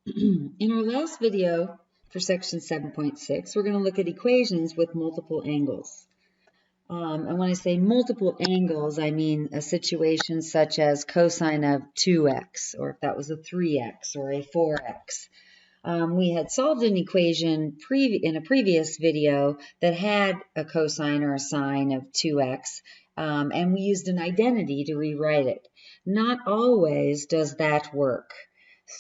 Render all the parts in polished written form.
In our last video for section 7.6, we're going to look at equations with multiple angles. And when I say multiple angles, I mean a situation such as cosine of 2x, or if that was a 3x or a 4x. We had solved an equation in a previous video that had a cosine or a sine of 2x, and we used an identity to rewrite it. Not always does that work.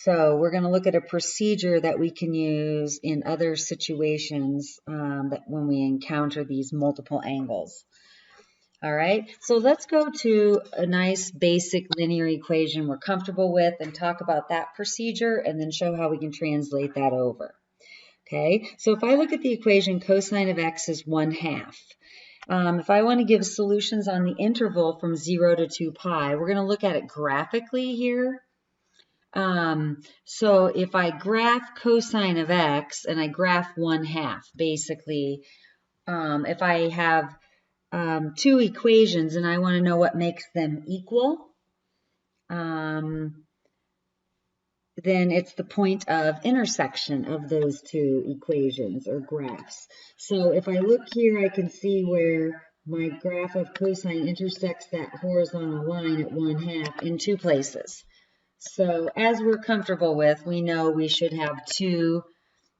So we're going to look at a procedure that we can use in other situations that when we encounter these multiple angles. All right, so let's go to a nice basic linear equation we're comfortable with and talk about that procedure and then show how we can translate that over. Okay, so if I look at the equation cosine of x is 1/2. If I want to give solutions on the interval from 0 to 2 pi, we're going to look at it graphically here. So if I graph cosine of x and I graph 1/2, basically, if I have two equations and I want to know what makes them equal, then it's the point of intersection of those two equations or graphs. So if I look here, I can see where my graph of cosine intersects that horizontal line at 1/2 in two places. So as we're comfortable with, we know we should have two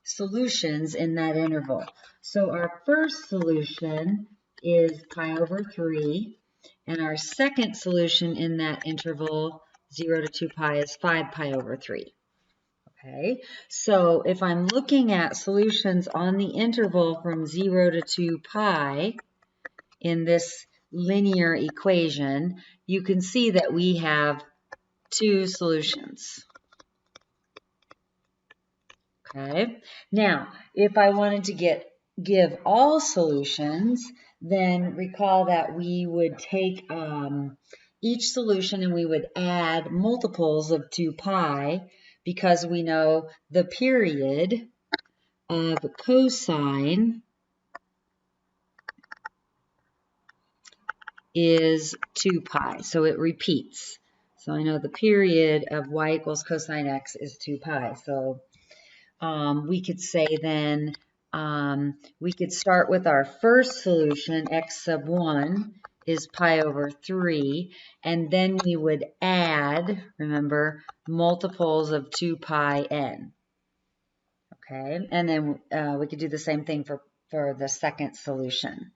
solutions in that interval. So our first solution is pi over 3, and our second solution in that interval, 0 to 2 pi, is 5 pi over 3. Okay, so if I'm looking at solutions on the interval from 0 to 2 pi in this linear equation, you can see that we have two solutions. Okay, now if I wanted to give all solutions, then recall that we would take each solution and we would add multiples of 2 pi because we know the period of cosine is 2 pi, so it repeats. So I know the period of y equals cosine x is 2 pi. So we could say then, we could start with our first solution, x sub 1 is pi over 3, and then we would add, remember, multiples of 2 pi n. Okay, and then we could do the same thing for the second solution.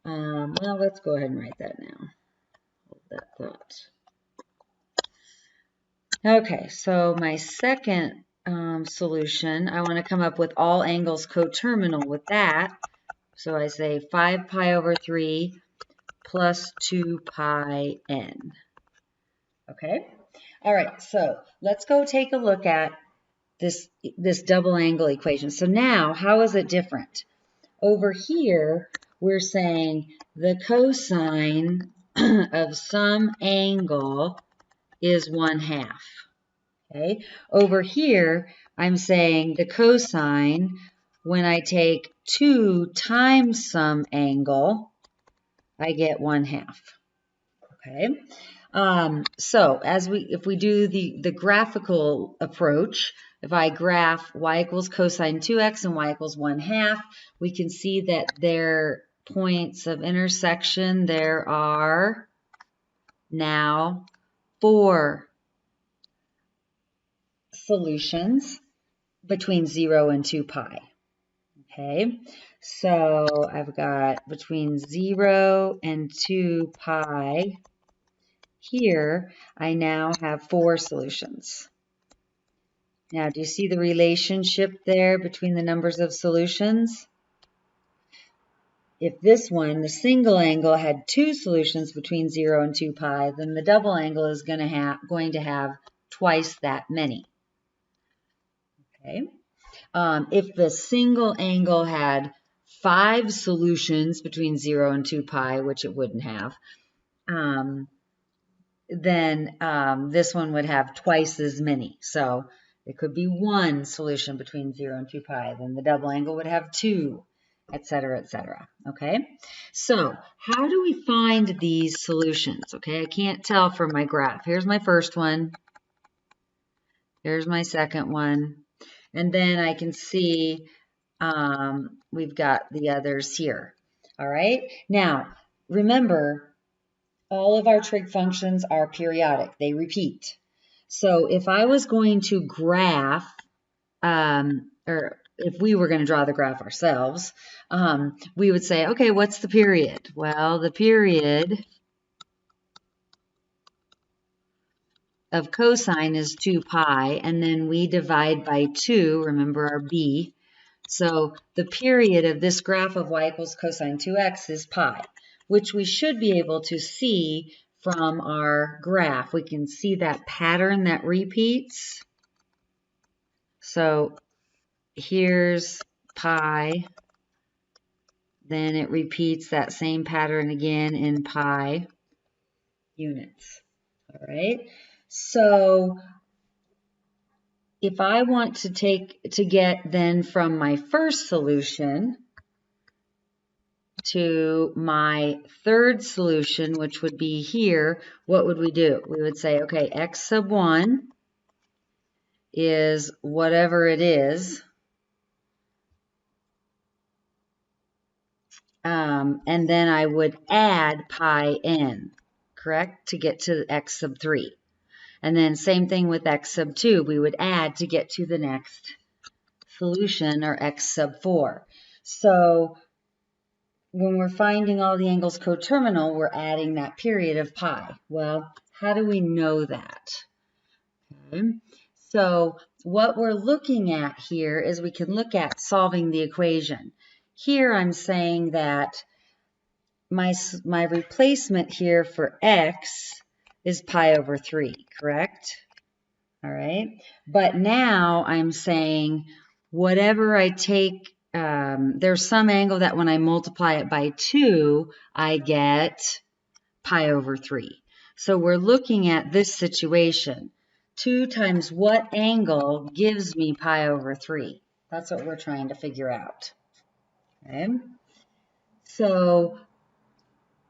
Well, let's go ahead and write that now. Hold that thought. Okay, so my second solution, I want to come up with all angles coterminal with that. So I say 5 pi over 3 plus 2 pi n. Okay? All right, so let's go take a look at this double angle equation. So now, how is it different? Over here, we're saying the cosine of some angle is 1/2. Okay, over here, I'm saying the cosine, when I take 2 times some angle, I get 1/2. Okay, so if we do the graphical approach, if I graph y equals cosine 2x and y equals 1/2, we can see that their points of intersection, there are now 4 solutions between 0 and 2 pi. Okay, so I've got between 0 and 2 pi. Here, I now have 4 solutions. Now, do you see the relationship there between the numbers of solutions? If this one, the single angle, had 2 solutions between 0 and 2 pi, then the double angle is going to have twice that many. Okay. If the single angle had 5 solutions between 0 and 2 pi, which it wouldn't have, then this one would have twice as many. So it could be 1 solution between 0 and 2 pi. Then the double angle would have 2, etc., etc. Okay, so how do we find these solutions? Okay, I can't tell from my graph. Here's my first one. Here's my second one. And then I can see we've got the others here. All right. Now, remember, all of our trig functions are periodic. They repeat. So if I was going to graph, or if we were going to draw the graph ourselves, we would say, okay, what's the period? Well, the period of cosine is 2 pi, and then we divide by 2, remember our b. So the period of this graph of y equals cosine 2x is pi, which we should be able to see from our graph. We can see that pattern that repeats. So here's pi, then it repeats that same pattern again in pi units. All right, so if I want to get then from my first solution to my third solution, which would be here, what would we do? We would say, okay, x sub 1 is whatever it is, and then I would add pi n, correct, to get to x sub 3. And then same thing with x sub 2, we would add to get to the next solution, or x sub 4. So when we're finding all the angles coterminal, we're adding that period of pi. Well, how do we know that? Okay. So what we're looking at here is we can look at solving the equation. Here I'm saying that my replacement here for x is pi over 3, correct? All right. But now I'm saying whatever I take, there's some angle that when I multiply it by 2, I get pi over 3. So we're looking at this situation. 2 times what angle gives me pi over 3? That's what we're trying to figure out. Okay. So,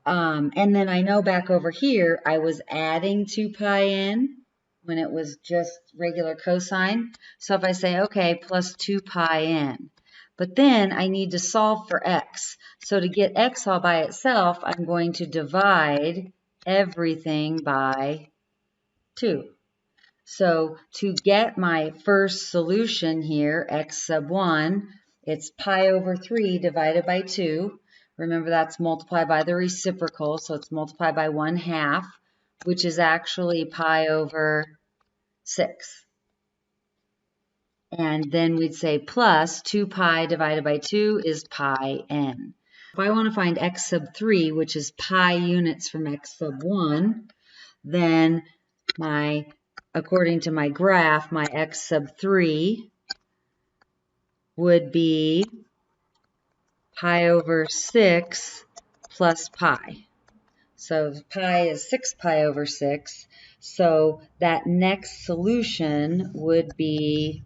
and then I know back over here, I was adding 2 pi n when it was just regular cosine. So if I say, okay, plus 2 pi n, but then I need to solve for x. So to get x all by itself, I'm going to divide everything by 2. So to get my first solution here, x sub 1, it's pi over 3 divided by 2. Remember, that's multiplied by the reciprocal, so it's multiplied by 1/2, which is actually pi over 6. And then we'd say plus 2 pi divided by 2 is pi n. If I want to find x sub 3, which is pi units from x sub 1, then according to my graph, my x sub 3 would be pi over 6 plus pi. So pi is 6 pi over 6. So that next solution would be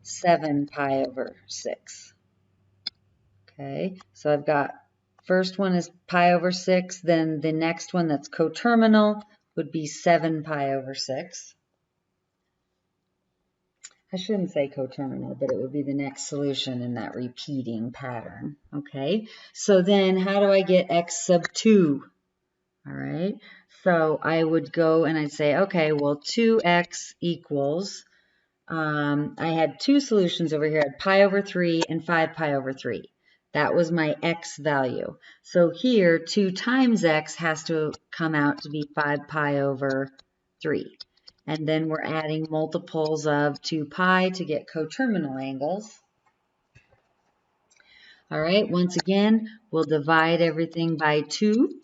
7 pi over 6. Okay, so I've got first one is pi over 6, then the next one that's coterminal would be 7 pi over 6. I shouldn't say coterminal, but it would be the next solution in that repeating pattern. Okay, so then how do I get x sub 2? All right, so I would go and I'd say, okay, well, 2x equals, I had two solutions over here, I had pi over 3 and 5 pi over 3. That was my x value. So here, 2 times x has to come out to be 5 pi over 3. And then we're adding multiples of 2 pi to get coterminal angles. All right, once again, we'll divide everything by 2.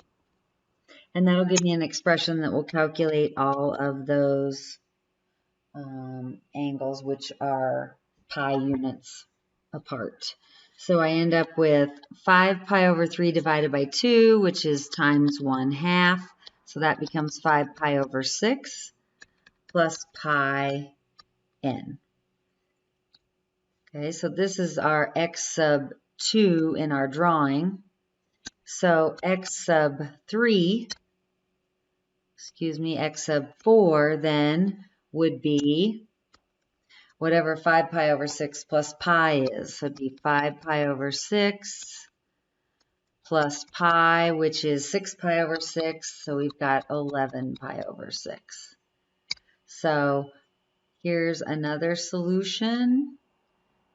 And that'll give me an expression that will calculate all of those angles, which are pi units apart. So I end up with 5 pi over 3 divided by 2, which is times 1/2. So that becomes 5 pi over 6 plus pi n. Okay, so this is our x sub 2 in our drawing. So x sub 4 then would be whatever 5 pi over 6 plus pi is. So it'd be 5 pi over 6 plus pi, which is 6 pi over 6. So we've got 11 pi over 6. So here's another solution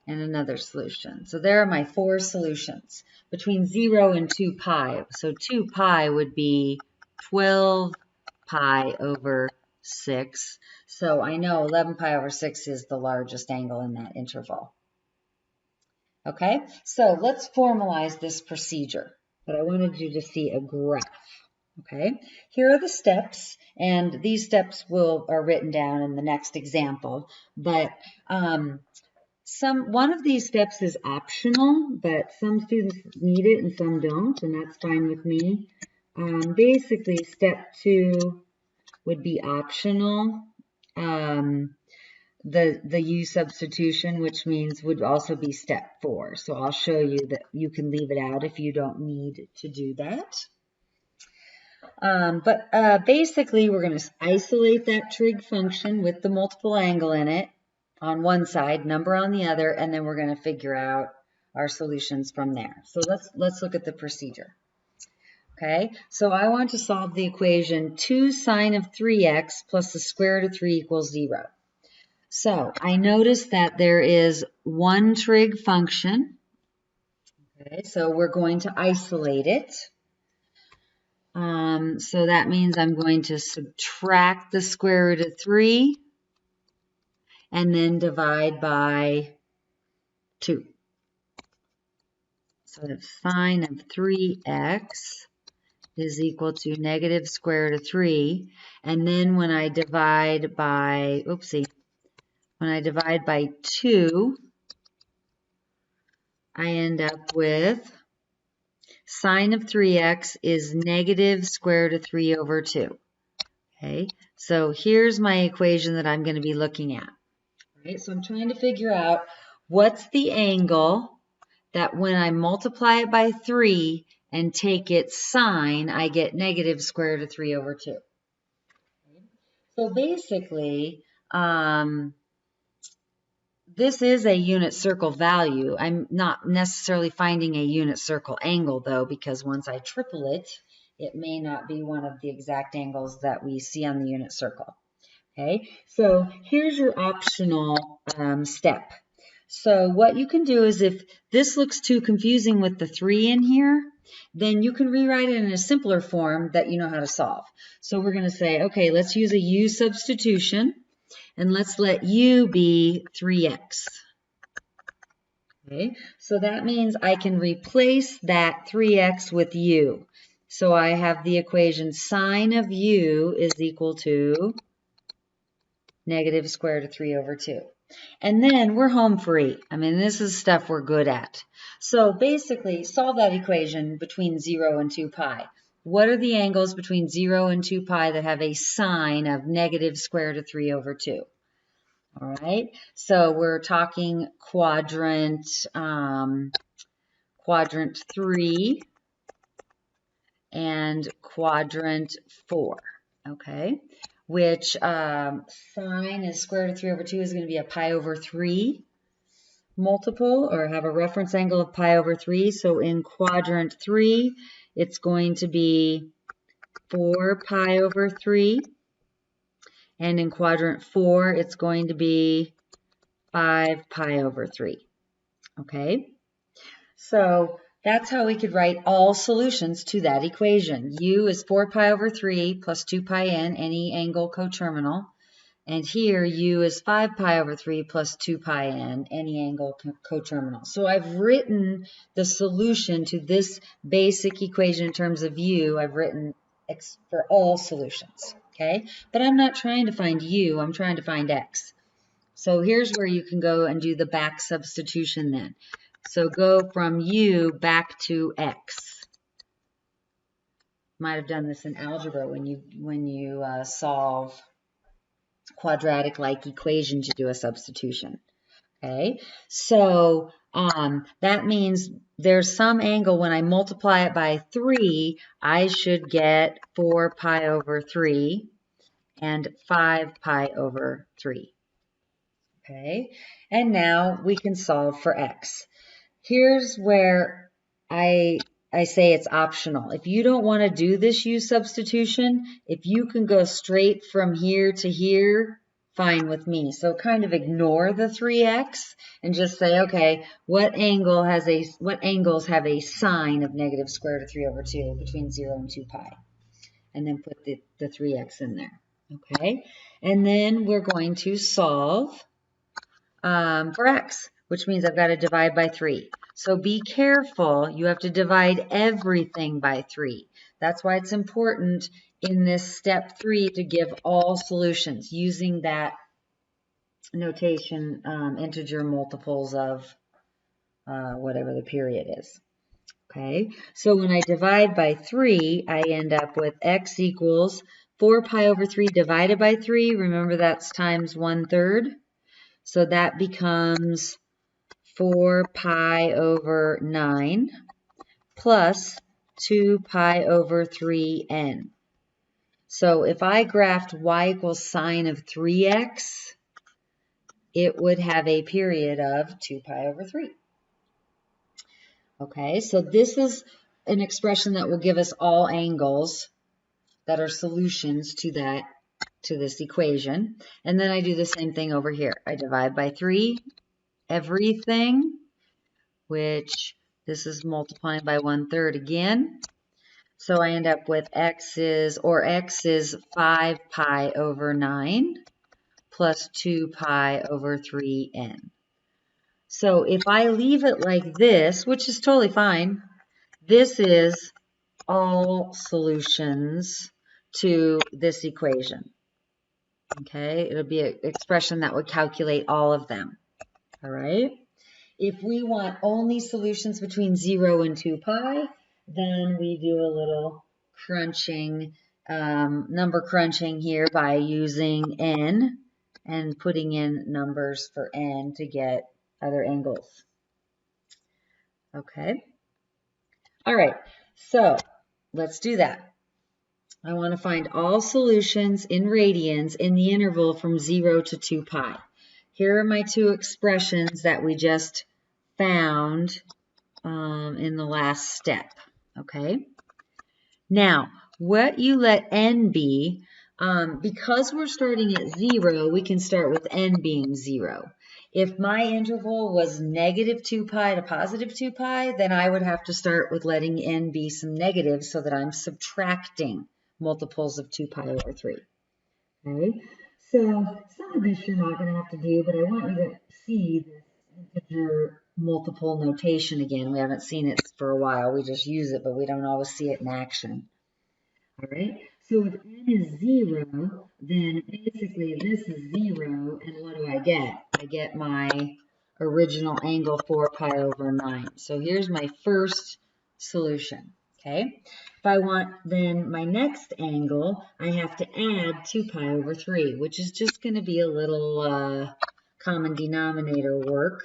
and another solution. So there are my 4 solutions between 0 and 2 pi. So 2 pi would be 12 pi over 6. So I know 11 pi over 6 is the largest angle in that interval. Okay, so let's formalize this procedure. But I wanted you to see a graph. Okay, here are the steps, and these steps are written down in the next example. But one of these steps is optional, but some students need it and some don't, and that's fine with me. Basically, step 2 would be optional. The U substitution, which means would also be step 4. So I'll show you that you can leave it out if you don't need to do that. But basically, we're going to isolate that trig function with the multiple angle in it on one side, number on the other, and then we're going to figure out our solutions from there. So let's look at the procedure. Okay, so I want to solve the equation 2 sine of 3x plus the square root of 3 equals 0. So I notice that there is one trig function. Okay, so we're going to isolate it. So that means I'm going to subtract the square root of 3 and then divide by 2. So the sine of 3x is equal to negative square root of 3. And then when I divide by, when I divide by 2, I end up with sine of 3x is negative square root of 3 over 2. Okay, so here's my equation that I'm going to be looking at. All right, so I'm trying to figure out what's the angle that when I multiply it by 3 and take its sine, I get negative square root of 3 over 2. Okay. So basically, this is a unit circle value. I'm not necessarily finding a unit circle angle, though, because once I triple it, it may not be one of the exact angles that we see on the unit circle. Okay, so here's your optional step. So what you can do is if this looks too confusing with the 3 in here, then you can rewrite it in a simpler form that you know how to solve. So we're going to say, okay, let's use a U substitution. And let's let U be 3x. Okay, so that means I can replace that 3x with U. So I have the equation sine of U is equal to negative square root of 3 over 2. And then we're home free. I mean, this is stuff we're good at. So basically, solve that equation between 0 and 2 pi. What are the angles between 0 and 2 pi that have a sine of negative square root of 3 over 2? All right, so we're talking quadrant 3 and quadrant 4, okay, which sine is square root of 3 over 2 is going to be a pi over 3 multiple, or have a reference angle of pi over 3. So in quadrant 3, it's going to be 4 pi over 3. And in quadrant 4, it's going to be 5 pi over 3. Okay, so that's how we could write all solutions to that equation. U is 4 pi over 3 plus 2 pi n, any angle coterminal. And here, U is 5 pi over 3 plus 2 pi n, any angle coterminal. So I've written the solution to this basic equation in terms of U. I've written X for all solutions, okay? But I'm not trying to find U, I'm trying to find X. So here's where you can go and do the back substitution then. So go from U back to X. Might have done this in algebra when you solve quadratic-like equations, you do a substitution. Okay, so that means there's some angle when I multiply it by 3, I should get 4 pi over 3 and 5 pi over 3. Okay, and now we can solve for x. Here's where I say it's optional. If you don't want to do this U substitution, if you can go straight from here to here, fine with me. So kind of ignore the 3x and just say, okay, what angles have a sine of negative square root of 3 over 2 between 0 and 2 pi? And then put the 3x in there. Okay, and then we're going to solve for x, which means I've got to divide by 3. So be careful. You have to divide everything by 3. That's why it's important in this step 3 to give all solutions using that notation, integer multiples of whatever the period is. Okay, so when I divide by 3, I end up with x equals 4 pi over 3 divided by 3. Remember, that's times 1/3. So that becomes 4 pi over 9 plus 2 pi over 3n. So if I graphed y equals sine of 3x, it would have a period of 2 pi over 3. Okay, so this is an expression that will give us all angles that are solutions to this equation. And then I do the same thing over here. I divide by 3 everything, which this is multiplying by 1/3 again. So I end up with x is 5 pi over 9 plus 2 pi over 3n. So if I leave it like this, which is totally fine, this is all solutions to this equation. Okay, it'll be an expression that would calculate all of them. All right. If we want only solutions between 0 and 2 pi, then we do a little crunching, number crunching here by using n and putting in numbers for n to get other angles. Okay. All right, so let's do that. I want to find all solutions in radians in the interval from 0 to 2 pi. Here are my two expressions that we just found in the last step. Okay. Now, what you let n be, because we're starting at 0, we can start with n being 0. If my interval was negative 2 pi to positive 2 pi, then I would have to start with letting n be some negatives so that I'm subtracting multiples of 2 pi over 3. Okay, so some of this you're not going to have to do, but I want you to see this integer multiple notation again. We haven't seen it for a while. We just use it, but we don't always see it in action. All right, so if n is 0, then basically this is 0, and what do I get? I get my original angle 4 pi over 9. So here's my first solution, okay? If I want then my next angle, I have to add 2 pi over 3, which is just going to be a little common denominator work.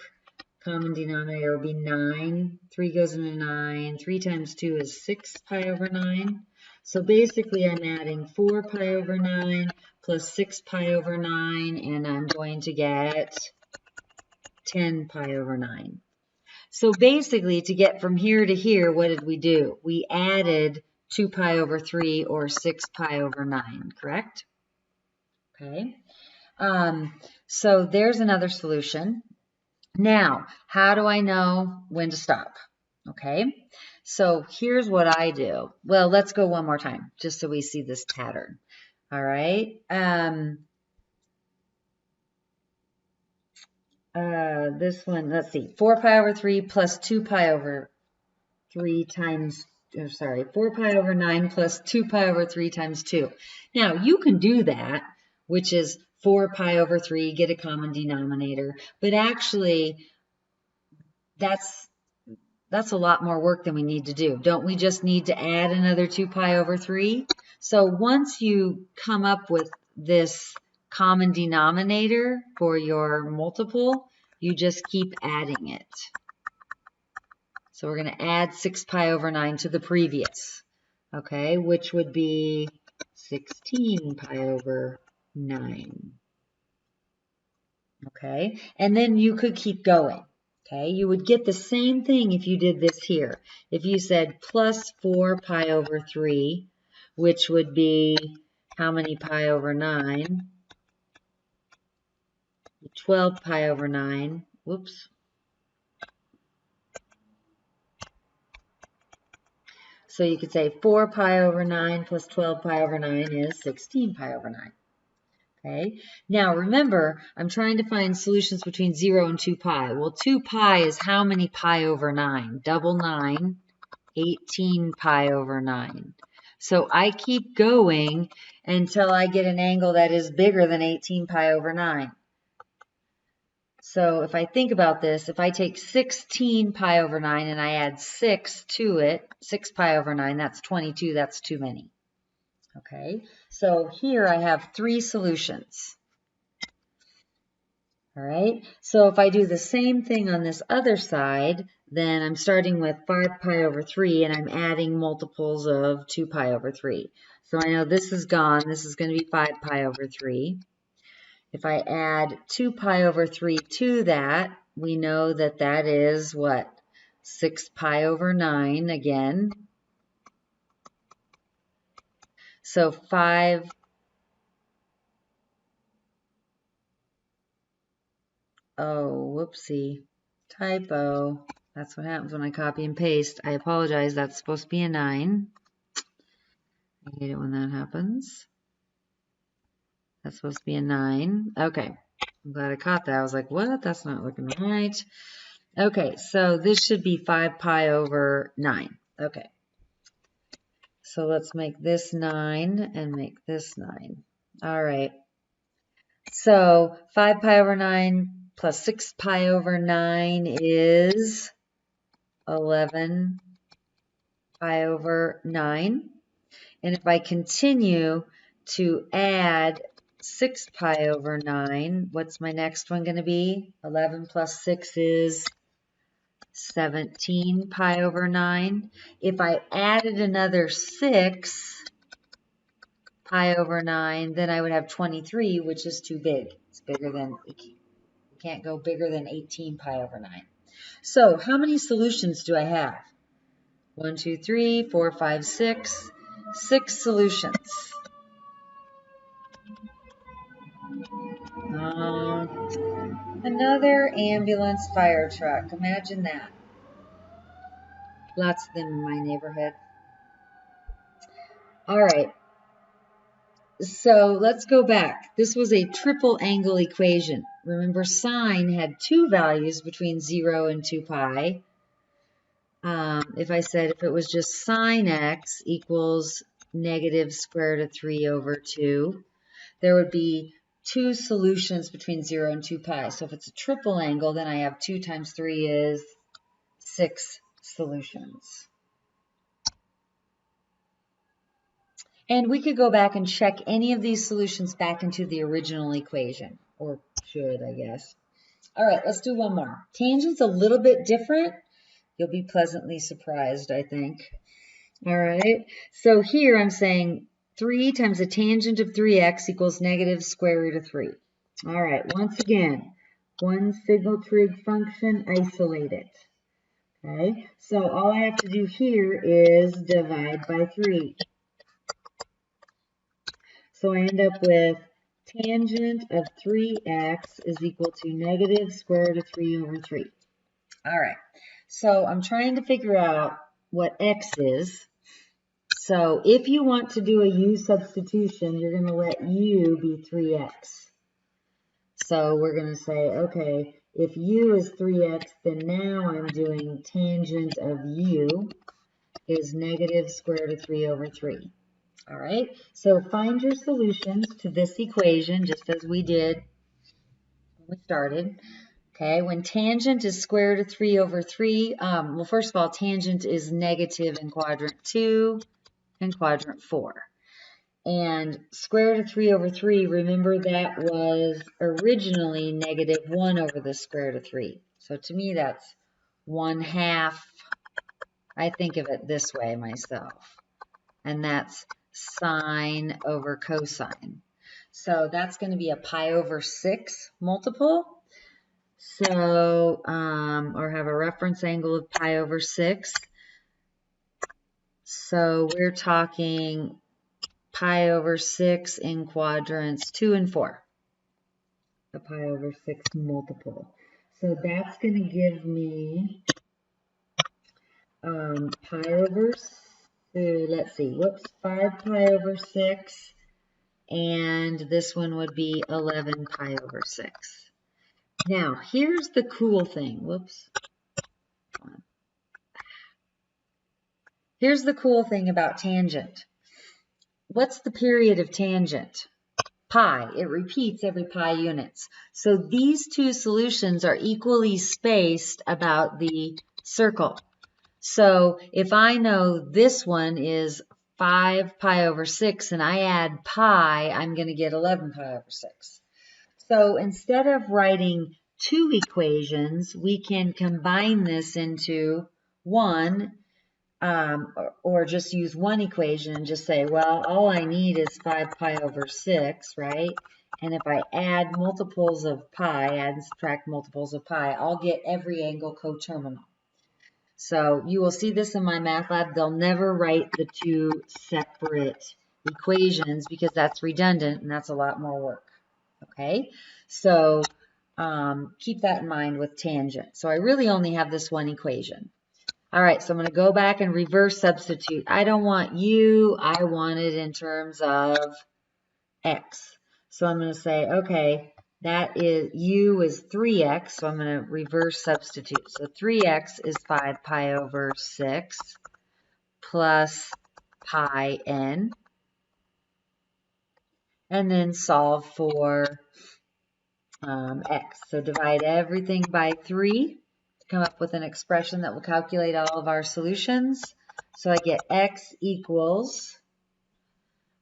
Common denominator will be 9. 3 goes into 9. 3 times 2 is 6 pi over 9. So basically I'm adding 4 pi over 9 plus 6 pi over 9, and I'm going to get 10 pi over 9. So basically to get from here to here, what did we do? We added 2 pi over 3 or 6 pi over 9, correct? Okay. So there's another solution. Now, how do I know when to stop? Okay, so here's what I do. Well, let's go one more time, just so we see this pattern. All right. This one, let's see, 4 pi over 3 plus 2 pi over 3 times, 4 pi over 9 plus 2 pi over 3 times 2. Now, you can do that, which is 4 pi over 3, get a common denominator, but actually, that's a lot more work than we need to do. Don't we just need to add another 2 pi over 3? So once you come up with this common denominator for your multiple, you just keep adding it. So we're going to add 6 pi over 9 to the previous, okay, which would be 16 pi over 9. Okay, and then you could keep going. Okay, you would get the same thing if you did this here. If you said plus 4 pi over 3, which would be how many pi over 9? 12 pi over 9. Whoops. So you could say 4 pi over 9 plus 12 pi over 9 is 16 pi over 9. Okay, now remember, I'm trying to find solutions between 0 and 2 pi. Well, 2 pi is how many pi over 9? Double 9, 18 pi over 9. So I keep going until I get an angle that is bigger than 18 pi over 9. So if I think about this, if I take 16 pi over 9 and I add 6 to it, 6 pi over 9, that's 22, that's too many. Okay, so here I have 3 solutions. All right, so if I do the same thing on this other side, then I'm starting with 5 pi over 3 and I'm adding multiples of 2 pi over 3. So I know this is gone, this is going to be 5 pi over 3. If I add 2 pi over 3 to that, we know that that is what? 6 pi over 9 again. So 5, oh, whoopsie, typo. That's what happens when I copy and paste. I apologize, that's supposed to be a 9. I hate it when that happens. That's supposed to be a 9. Okay, I'm glad I caught that. I was like, what? That's not looking right. Okay, so this should be 5 pi over 9. Okay. So let's make this 9 and make this 9. All right. So 5 pi over 9 plus 6 pi over 9 is 11 pi over 9. And if I continue to add 6 pi over 9, what's my next one going to be? 11 plus 6 is 17 pi over 9. If I added another 6 pi over 9, then I would have 23, which is too big. It's bigger than, you can't go bigger than 18 pi over 9. So how many solutions do I have? 1, 2, 3, 4, 5, 6. 6 solutions. Another ambulance fire truck. Imagine that. Lots of them in my neighborhood. All right. So let's go back. This was a triple angle equation. Remember, sine had 2 values between 0 and 2 pi. If I said if it was just sine x equals negative square root of 3 over 2, there would be 2 solutions between 0 and 2 pi. So if it's a triple angle, then I have 2 times 3 is 6 solutions. And we could go back and check any of these solutions back into the original equation, or should, I guess. All right, let's do one more. Tangent's a little bit different. You'll be pleasantly surprised, I think. All right, so here I'm saying 3 times the tangent of 3x equals negative square root of 3. All right, once again, one signal trig function, isolate it. Okay, so all I have to do here is divide by 3. So I end up with tangent of 3x is equal to negative square root of 3 over 3. All right, so I'm trying to figure out what x is. So if you want to do a u substitution, you're going to let u be 3x. So we're going to say, okay, if u is 3x, then now I'm doing tangent of u is negative square root of 3 over 3. All right, so find your solutions to this equation, just as we did when we started. Okay, when tangent is square root of 3 over 3, well, first of all, tangent is negative in quadrant 2 and quadrant 4. And square root of 3 over 3, remember that was originally negative 1 over the square root of 3. So to me, that's 1/2. I think of it this way myself. And that's sine over cosine. So that's going to be a pi over 6 multiple. So, or have a reference angle of pi over 6. So we're talking pi over 6 in quadrants 2 and 4. The pi over 6 multiple. So that's going to give me pi over, let's see, whoops, 5 pi over 6. And this one would be 11 pi over 6. Now, here's the cool thing. Whoops. Here's the cool thing about tangent. What's the period of tangent? Pi. It repeats every pi units. So these two solutions are equally spaced about the circle. So if I know this one is 5 pi over 6 and I add pi, I'm going to get 11 pi over 6. So instead of writing two equations, we can combine this into one, or just use one equation and just say, well, all I need is 5 pi over 6, right? And if I add multiples of pi, add and subtract multiples of pi, I'll get every angle coterminal. So you will see this in MyMathLab. They'll never write the two separate equations because that's redundant and that's a lot more work. Okay, so keep that in mind with tangent. So I really only have this one equation. All right, so I'm going to go back and reverse substitute. I don't want u, I want it in terms of x. So I'm going to say, okay, that is, u is 3x, so I'm going to reverse substitute. So 3x is 5 pi over 6 plus pi n. And then solve for x. So divide everything by 3 to come up with an expression that will calculate all of our solutions. So I get x equals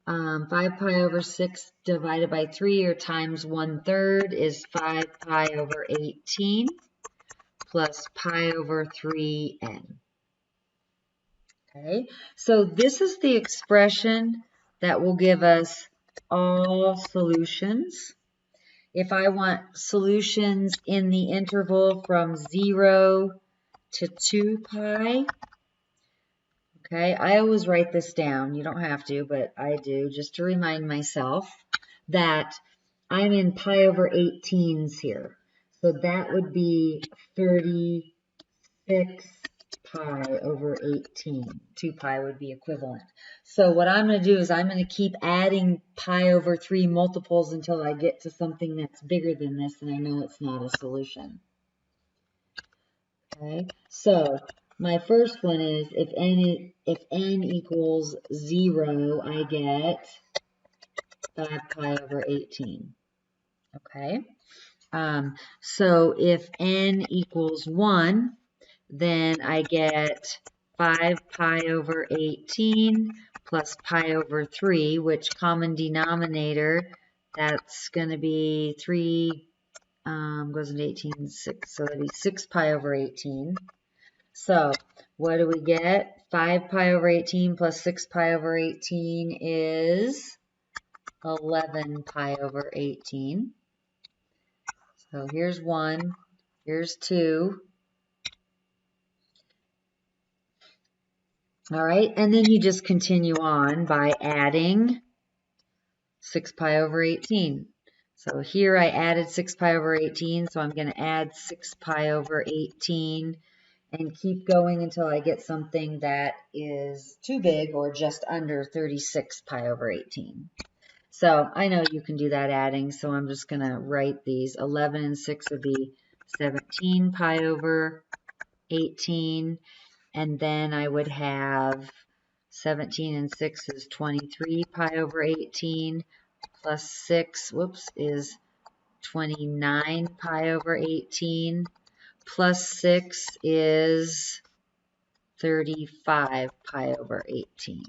5 pi over 6 divided by 3, or times 1/3, is 5 pi over 18 plus pi over 3n. Okay, so this is the expression that will give us all solutions. If I want solutions in the interval from 0 to 2 pi, okay, I always write this down. You don't have to, but I do, just to remind myself that I'm in pi over 18s here. So that would be 36 pi over 18. 2 pi would be equivalent. So what I'm going to do is I'm going to keep adding pi over 3 multiples until I get to something that's bigger than this, and I know it's not a solution. Okay, so my first one is if n equals 0, I get 5 pi over 18. Okay, so if n equals 1, then I get 5 pi over 18 plus pi over 3, which common denominator, that's going to be 3 goes into 18, 6, so that'd be 6 pi over 18. So what do we get? 5 pi over 18 plus 6 pi over 18 is 11 pi over 18. So here's 1, here's 2. All right, and then you just continue on by adding 6 pi over 18. So here I added 6 pi over 18, so I'm going to add 6 pi over 18 and keep going until I get something that is too big or just under 36 pi over 18. So I know you can do that adding, so I'm just going to write these. 11 and 6 would be 17 pi over 18, and then I would have 17 and 6 is 23 pi over 18, plus 6, whoops, is 29 pi over 18, plus 6 is 35 pi over 18.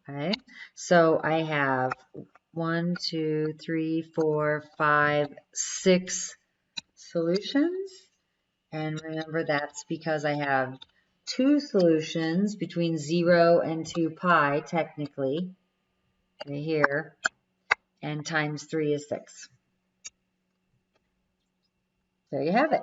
Okay, so I have 1, 2, 3, 4, 5, 6 solutions. And remember, that's because I have two solutions between 0 and 2 pi, technically, right here, and times 3 is 6. There you have it.